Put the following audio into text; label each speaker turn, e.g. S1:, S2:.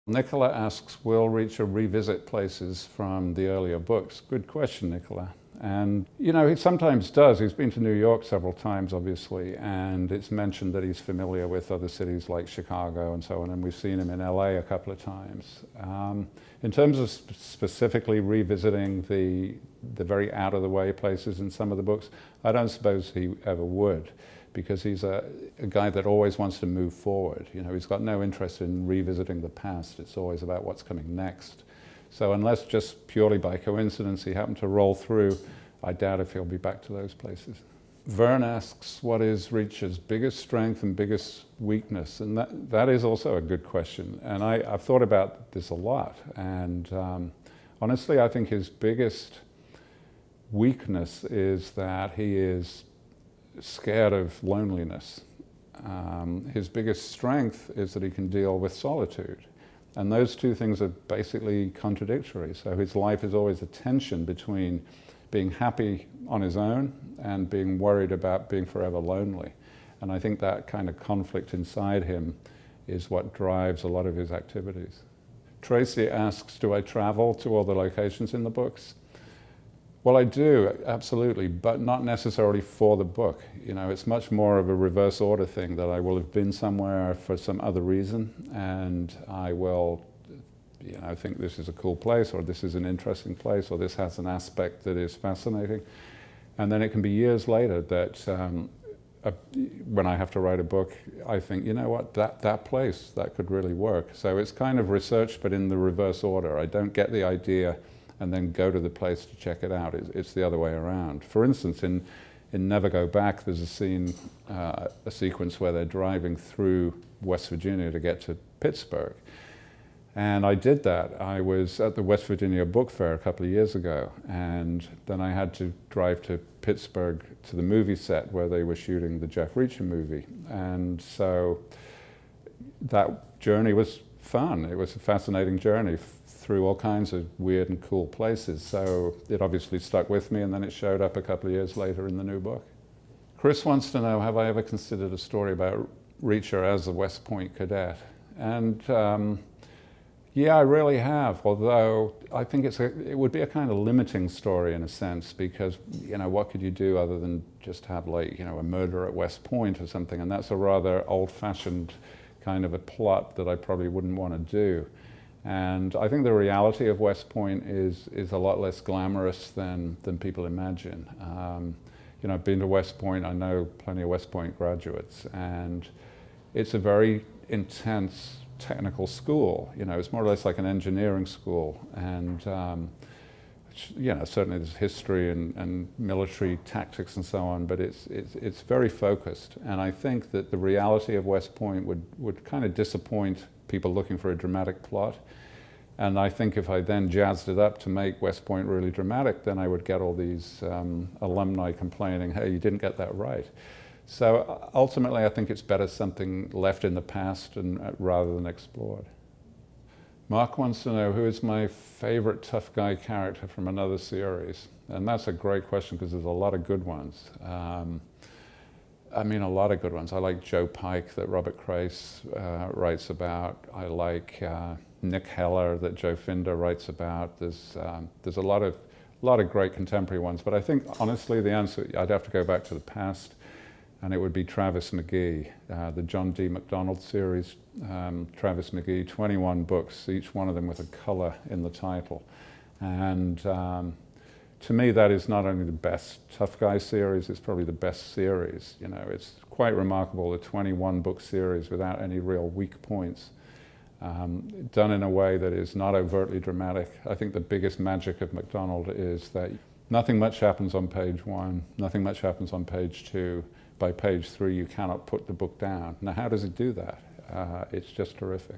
S1: Nicola asks, will Reacher revisit places from the earlier books? Good question, Nicola. And, you know, he sometimes does. He's been to New York several times, obviously, and it's mentioned that he's familiar with other cities like Chicago and so on, and we've seen him in LA a couple of times. In terms of specifically revisiting the very out-of-the-way places in some of the books, I don't suppose he ever would, because he's a guy that always wants to move forward. You know, he's got no interest in revisiting the past. It's always about what's coming next. So unless just purely by coincidence he happened to roll through, I doubt if he'll be back to those places. Vern asks, what is Reacher's biggest strength and biggest weakness? And that is also a good question. And I've thought about this a lot. And honestly, I think his biggest weakness is that he is scared of loneliness. His biggest strength is that he can deal with solitude. And those two things are basically contradictory. So his life is always a tension between being happy on his own and being worried about being forever lonely. And I think that kind of conflict inside him is what drives a lot of his activities. Tracy asks, do I travel to all the locations in the books? Well, I do, absolutely, but not necessarily for the book. You know, it's much more of a reverse order thing, that I will have been somewhere for some other reason, and I will, you know, think this is a cool place, or this is an interesting place, or this has an aspect that is fascinating. And then it can be years later that when I have to write a book, I think, you know what, that place, that could really work. So it's kind of research, but in the reverse order. I don't get the idea and then go to the place to check it out. It's the other way around. For instance, in Never Go Back, there's a scene, a sequence where they're driving through West Virginia to get to Pittsburgh. And I did that. I was at the West Virginia Book Fair a couple of years ago, and then I had to drive to Pittsburgh to the movie set where they were shooting the Jeff Reacher movie. And so that journey was fun. It was a fascinating journey through all kinds of weird and cool places. So it obviously stuck with me, and then it showed up a couple of years later in the new book. Chris wants to know, have I ever considered a story about Reacher as a West Point cadet? And yeah, I really have, although I think it would be a kind of limiting story in a sense, because, you know, what could you do other than just have, like, you know, a murder at West Point or something, and that's a rather old-fashioned kind of a plot that I probably wouldn't want to do. And I think the reality of West Point is a lot less glamorous than people imagine. You know, I've been to West Point, I know plenty of West Point graduates, and it's a very intense technical school. You know, it's more or less like an engineering school, and you know, certainly there's history and military tactics and so on, but it's very focused. And I think that the reality of West Point would kind of disappoint people looking for a dramatic plot. And I think if I then jazzed it up to make West Point really dramatic, then I would get all these alumni complaining, hey, you didn't get that right. So ultimately, I think it's better something left in the past and rather than explored. Mark wants to know, who is my favorite tough guy character from another series? And that's a great question, because there's a lot of good ones. I mean, a lot of good ones. I like Joe Pike that Robert Crais writes about. I like Nick Heller that Joe Finder writes about. There's a lot of great contemporary ones. But I think, honestly, the answer, I'd have to go back to the past, and it would be Travis McGee, the John D. MacDonald series. Travis McGee, 21 books, each one of them with a color in the title. And to me, that is not only the best tough guy series, it's probably the best series. You know, it's quite remarkable, a 21-book series without any real weak points, done in a way that is not overtly dramatic. I think the biggest magic of MacDonald is that nothing much happens on page 1, nothing much happens on page 2. By page 3, you cannot put the book down. Now, how does it do that? It's just terrific.